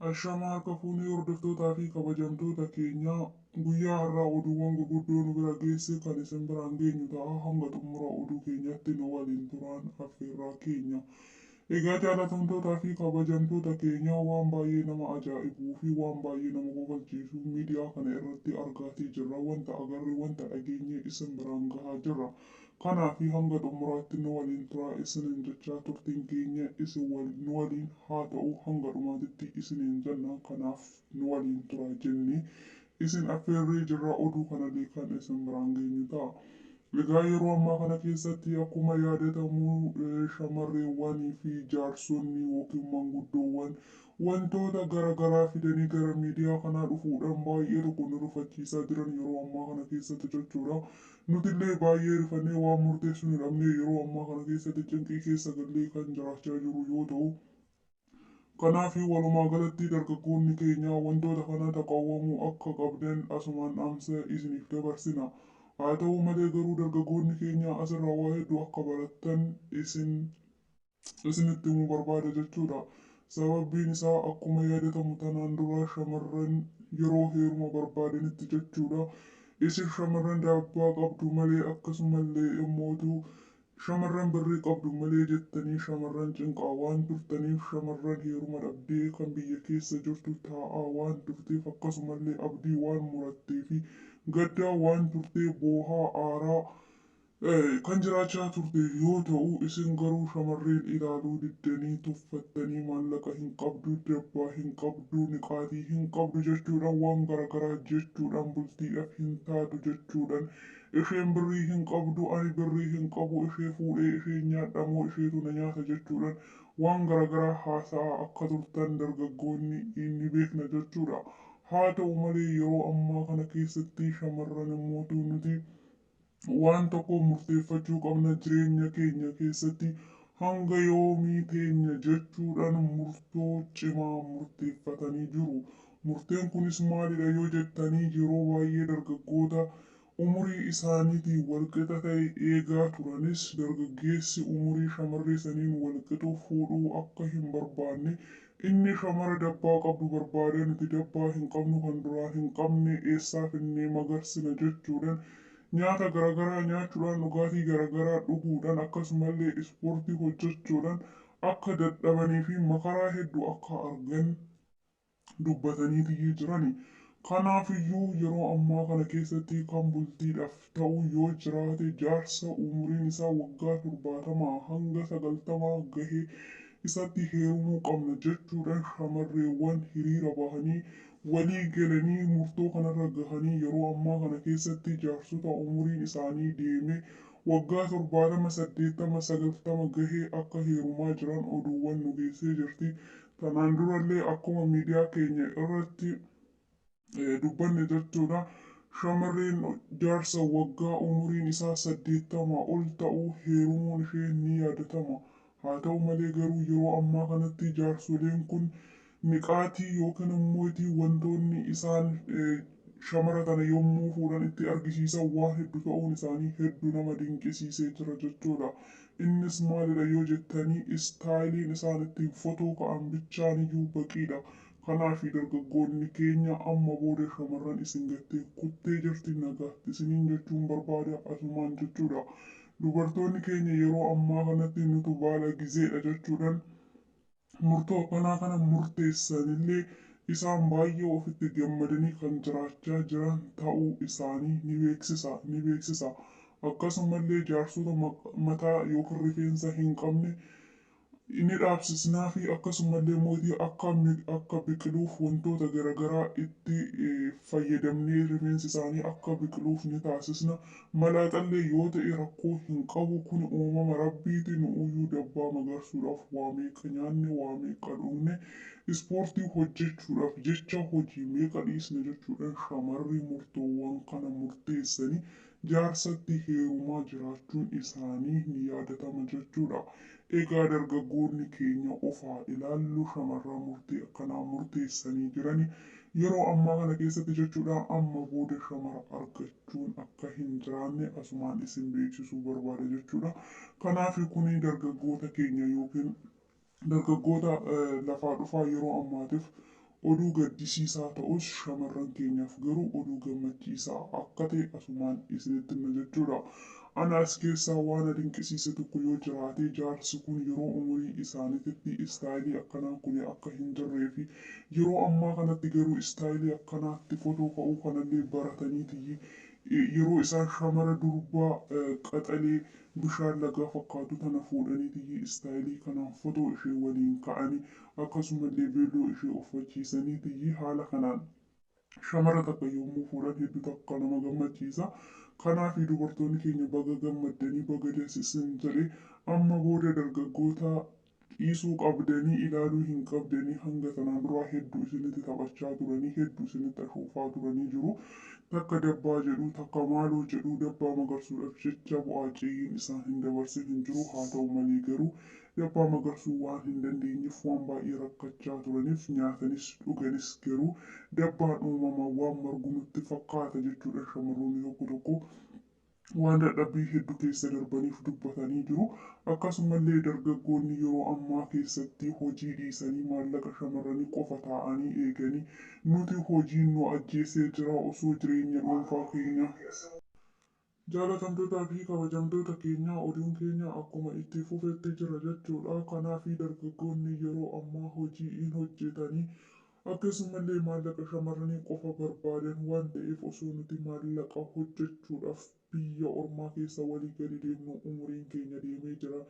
Ashamaa harka fuunee hordoftootaa fi kabajamtoota keenyaa guyyaa har'aa oduuwwan gurguddoo nu bira geesse kan isin biraan geenyu ta'a. Hanga xumura oduu keenyatti nu waliin turaan affeerraa keenya. Egaa jaalatamtootaa fi kabajamtoota keenyaa waan baay'ee nama ajaa'ibuu fi waan baay'ee nama kofalchiisu miidiyaa kana irratti argaatii jirra. Wanta agarre wanta dhageenye isin biraan gahaa jirra. Kanaaf hanga xumuraatti nu waliin turaa isiniin jechaa turtiin keenya nu waliin haa ta'u hanga dhumaatitti isiniin jenna. Kanaaf nu waliin turaa jennee isin affeerree jirra oduu kanallee kan isin biraan geenyu ta'a. Egaa yeroo ammaa kana keessatti akkuma yaadatamu shamarreewwanii fi jaarsonni yookiin manguddoowwan wantoota garaagaraa fidanii gara miidiyaa kanaa dhufuudhaan baay'ee tokko nu rifachiisaa jiran yeroo ammaa kana keessatti jechuudha. Nutillee baay'ee rifannee waan murteessuu hin dhabne yeroo ammaa kana keessatti cinqii keessa gallee kan jiraachaa jiru yoo ta'u. Kanaaf walumaa galatti dargaggoonni keenya wantoota kana taqawwamuu akka qabdan asumaan dhaamsa isiniif dabarsina. Haa ta'u malee garuu dargaggoonni keenya asirraa waa hedduu akka barattan isinitti himuu barbaada jechuudha. Sababbiin isaa akkuma yaadatamu tanaan dura shamarran yeroo heeruma barbaadanitti jechuudha. Isin shamarran daabbaa qabdu malee akkasumallee immootu shamarran birrii qabdu malee jettanii shamarran cinqaa waan turtaniif shamarran heeruma dhabdee kan biyya keessa jirtu taa'aa waan turteef akkasumallee abdii waan murattee fi gaddaa waan turtee boohaa aaraa kan jiraachaa turte yoo ta'u isin garuu shamarreen ilaaluu diddanii tuffattanii maallaqa hin qabdu dabbaa hin qabdu niqaatii hin qabdu jechuudhaan waan garaagaraa jechuudhaan bultiidhaaf hin taatu jechuudhaan isheen birrii hin qabdu ani birrii hin qabu ishee fuudhee ishee nyaadhamoo isheetu na nyaata jechuudhaan waan garaagaraa haasa'aa akka turtan dargaggoonni inni beekna jechuudha. Haa ta'u malee yeroo ammaa kana keessatti shamarran immootu nuti waan tokko murteeffachuu qabna jireenya keenya keessatti hanga yoomii teenya jechuudhaan murtoo cimaa murteeffatanii jiru. Murteen kunis maalidha yoo jettanii yeroo baay'ee dargaggoota umurii isaaniitiin walqixa ta'e eegaa turanis dargaggeessi umurii shamarree saniin walqixa fuudhuu akka hin barbaanne inni shamara dabbaa qabdu barbaada nuti dabbaa hin qabnu kan duraa hin qabne eessaa finnee magarsina jechuudhaan nyaata garaagaraa nyaachuudhaan dhugaatii garaagaraa dhuguudhaan akkasumallee ispoortii hojjechuudhaan akka dadhabanii fi makaraa hedduu akka argan dubbatanii jirani. Kanaaf iyyuu yeroo ammaa kana keessatti kan bultiidhaaf ta'u yoo jiraate jaarsa umuriin isaa waggaa 70 hanga 90 gahee isatti heerumuu qabna jechuudhaan shamarreewwan hiriira bahanii walii galanii murtoo kanarra gahanii yeroo ammaa kana keessatti jaarsota umuriin isaanii deeme waggaa 70 80 90 gahee akka heerumaa jiran oduuwwan nu geessee jirti. Kanaan durallee akkuma miidiyaa keenya irratti dubbanne jechuudha. Shamarreen jaarsa waggaa umuriin isaa 80 ol ta'u heerumuun ishee ni yaadatama. Haa ta'u malee garuu yeroo ammaa kanatti jaarsoleen kun niqaatii yookiin immoo wantoonni isaan shamara kana yommuu fuudhan itti argisiisan waan hedduu ta'uun isaanii hedduu nama dinqisiisee jira jechuudha. Innis maalidha yoo jettanii istaayiliin isaan ittiin fotoo ka'an bichaan iyyuu baqiidha. Kanaaf dargaggoonni keenya amma booda shamarran isin gattee kuttee jirti nagaatti isiniin jechuun barbaada asumaan jechuudha. Dubartoonni keenya yeroo ammaa kanatti nutu baala gizeedha jechuudhaan murtoo akkanaa kana murteessanillee isaan baay'ee ofitti gammadanii kan jiraachaa jiran ta'uu isaanii ni beeksisa. Akkasumallee jaarsota mataa yookiin rifeensa hin qabne inni dhaabsisnaa fi akkasumallee mootii akka biqiluuf wantoota garaagaraa itti fayyadamnee rifeensi isaanii akka biqiluuf ni taasisna. Malaaxallee yoo ta'e rakkoo hin qabu kun uumama rabbiiti nu uyyuu dabbaa magarsuudhaaf waa meeqa nyaanne waa meeqa dhugne ispoortii hojjechuudhaaf jecha hojii meeqa dhiisne jechuudhaan shamarri murtoowwan kana murteessanii jaarsatti heerumaa jiraachuun isaanii ni yaadatama jechuudha. Egaa dargaggoonni keenya ofaa ilaallu shamarran murtii akkanaa murteessanii jirani yeroo ammaa kana keessatti jechuudha amma booda shamara argachuun akka hin jiraanne asumaan isin beeksisuu barbaada jechuudha. Kanaaf kuni dargaggoota keenya yookiin dargaggoota lafaa dhufaa yeroo ammaatiif oduu gaddisiisaa ta'us shamarran keenyaaf garuu oduu gammachiisaa akka ta'e asumaan isinitti hima jechuudha. Ana as keessaa waan dinqisiise tokko yoo jiraate jaarsi kun yeroo umurii isaaniitti istaayilii akkanaa kun akka hin jirree fi yeroo ammaa kanatti garuu istaayilii akkanaatti fotoo ka'uu kanallee barataniiti yeroo isaan shamara durbaa qaxalee bishaan lagaa fakkaatu tana fuudhaniiti istaayilii kanaan fotoo ishee waliin ka'anii akkasumallee beelloo ishee uffachiisaniiti haala kanaan shamara takka yommuu fuudhan hedduu takka nama gammachiisa. Kanaaf dubartoonni keenya baga gammaddanii baga deessisan jedhee amma booda dargaggoota dhiisuu qabdanii ilaaluu hin qabdanii hanga sanaan duraa hedduu isinitti taphachaa turanii hedduu isinitti ashuufaa turanii jiru. Takka dabbaa jedhu takka maaloo jedhu dabbaa magarsuudhaaf jecha bu'aa ceeyyiin isaan hin dabarsin hin jiru. Haa ta'u malee garuu dabbaa magarsuu waan hin dandeenyeef waan baay'ee rakkachaa turaniif nyaatanis dhuganis garuu dabbaan uumamaa waan margu nutti fakkaata jechuudha. Shamarroonni tokko tokko waan dadhabbii hedduu keessa darbaniif dubbatanii jiru. Akkasumallee dargaggoonni yeroo ammaa keessatti hojii dhiisanii maallaqa shamarranii qofa taa'anii eeganii nuti hojiin nu ajjeesee jira osoo jireenya dhuunfaa keenya. Jaalatamtootaa fi kabajamtoota keenya oduun keenya akkuma itti fufetti jira jechuudha. Kanaaf dargaggoonni yeroo ammaa hojii hin hojjetanii akkasumallee maallaqa shamarranii qofa barbaadan waan ta'eef osoo nuti maallaqa hojjechuudhaaf biyya ormaa keessa walii gadi deemnu umuriin keenya deemee jira.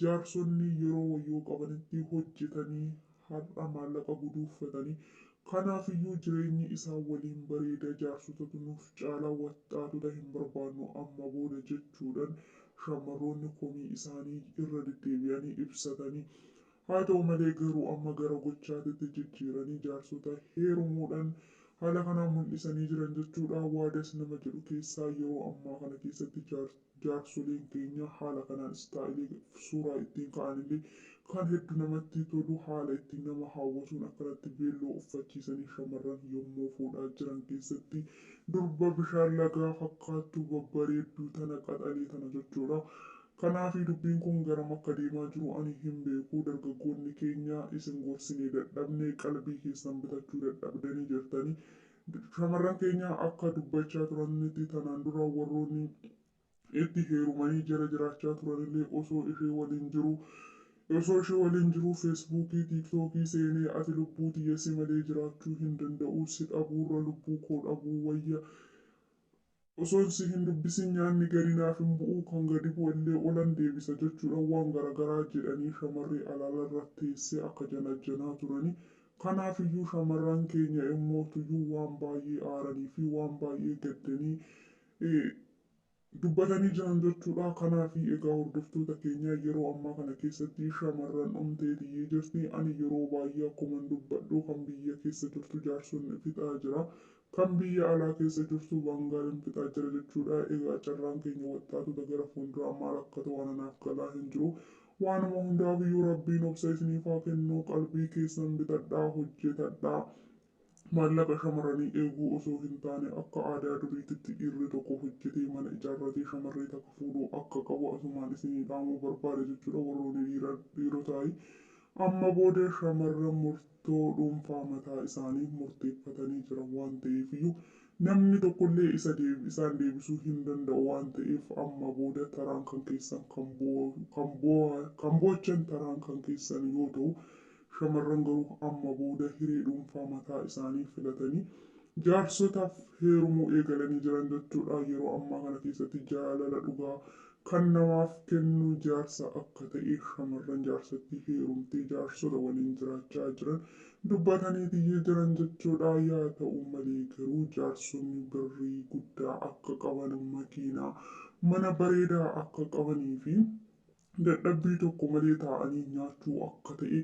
Jaarsonni yeroo wayyoo qabanitti hojjetanii har'a maallaqa guduunfatanii kanaafiyyuu jireenyi isaa waliin bareeda jaarsotatu nuuf caalaa waxxaatota hin barbaannu amma booda jechuudhaan shamarroonni komii isaanii irra deddeebi'anii ibsatanii. Haa ta'u malee garuu amma gara gochaatitti jijjiiranii jaarsota heerumuudhaan haala kanaan mul'isanii jiran jechuudha. Waadas nama jedhu keessaa yeroo ammaa kana keessatti jaarsoleen keenya haala kanaan istaayilii suuraa ittiin ka'anillee kan hedduu namatti tolu haala ittiin nama hawwatuun akkanatti beelloo uffachiisanii shamarran yommuu fuudhaa jiran keessatti durba bishaan lagaa fakkaattu babbareedduu tana qaxalee tana jechuudha. Kanaaf dubbiin kun garam akka deemaa jiru ani hin beeku. Dargaggoonni keenya isin gorsinee dadhabnee qalbii keessan bitachuu dadhabdanii jirtanii. Shamarran keenya akka dubbachaa turanitti tanaan dura warroonni itti heerumanii jala jiraachaa turanillee osoo ishee waliin jiru feesbuukii tiiktookii seenee ati lubbuu tiyyasi malee jiraachuu hin danda'u si dhabuurra lubbuu koo dhabuu wayya. Osoo si hin dubbisin nyaanni gadi naaf hin bu'u kan gadi bu'allee olan deebisa jechuudha. Waan garaagaraa jedhanii shamarree alaalarra teessee akka janajjanaa turani. Kanaafiyyuu shamarran keenya immoo tuyyuu waan baay'ee aaranii fi waan baay'ee gaddanii dubbatanii jiran jechuudha. Kanaaf egaa hordoftoota keenya yeroo ammaa kana keessatti shamarran dhumteetii jirti. Ani yeroo baay'ee akkuma dubbadhu kan biyya keessa jirtu jaarsonni fixaa jira. Kan biyya alaa keessa jirtu baangaaleen fixaa jira jechuudha. Egaa carraan keenya waxxaatota gara fuulduraa maal akka ta'u anaaf galaa hin jiru. Waanuma hundaafiyyuu rabbiin obsa isiniif haa kennu. Qalbii keessan bitadhaa hojjetadhaa. Maallaqa shamarranii eeguu osoo hin taane akka aadaa duriitti dhiirri tokko hojjetee mana ijaarratee shamarree takka fuudhuu akka qabu asumaan isinii dhaamuu barbaada jechuudha. Warroonni dhiirotaay amma booda shamarran murtoo dhuunfaa mataa isaanii murteeffatanii jiran waan ta'eefiyyuu namni tokkollee isaan deebisuu hin danda'u waan ta'eef amma booda taraan kan keessan kan boochan taraan kan keessan yoo ta'u. Shamarran garuu amma booda hiree dhuunfaa mataa isaanii filatanii jaarsotaaf heerumuu eegalanii jiran jechuudha. Yeroo ammaa kana keessatti jaalala dhugaa kan namaaf kennu jaarsa akka ta'e shamarran jaarsatti heerumtee jaarsota waliin jiraachaa jiran dubbatanii jiran jechuudha. Yaa ta'u malee garuu jaarsonni birrii guddaa akka qaban makiinaa mana bareedaa akka qabanii fi dadhabbii tokko malee taa'anii nyaachuu akka ta'e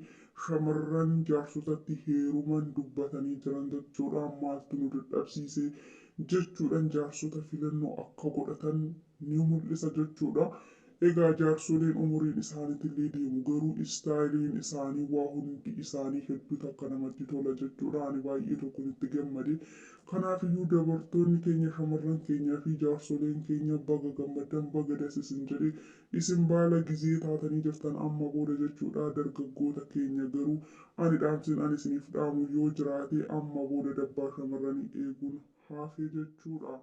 shamarran jaarsotatti heeruman dubbatanii jiran jechuudha. Maaltu nu dadhabsiise jechuudhaan jaarsota filannoo akka godhatan ni mul'isa jechuudha. Egaa jaarsoleen umuriin isaaniitillee deemu garuu istaayiliin isaanii waa hundi isaanii hedduu takka namatti tola jechuudha. Ani baay'ee tokko itti gammade. Kanaafiyyuu dubartoonni keenya shamarran keenyaa fi jaarsoleen keenya baga gammadan baga das isin jedhe. Isin baala gizee taatanii jirtan amma booda jechuudha. Dargaggoota keenya garuu ani dhaamsin ani isiniif dhaamu yoo jiraate amma booda dabbaa shamarranii eeguun hafe jechuudha.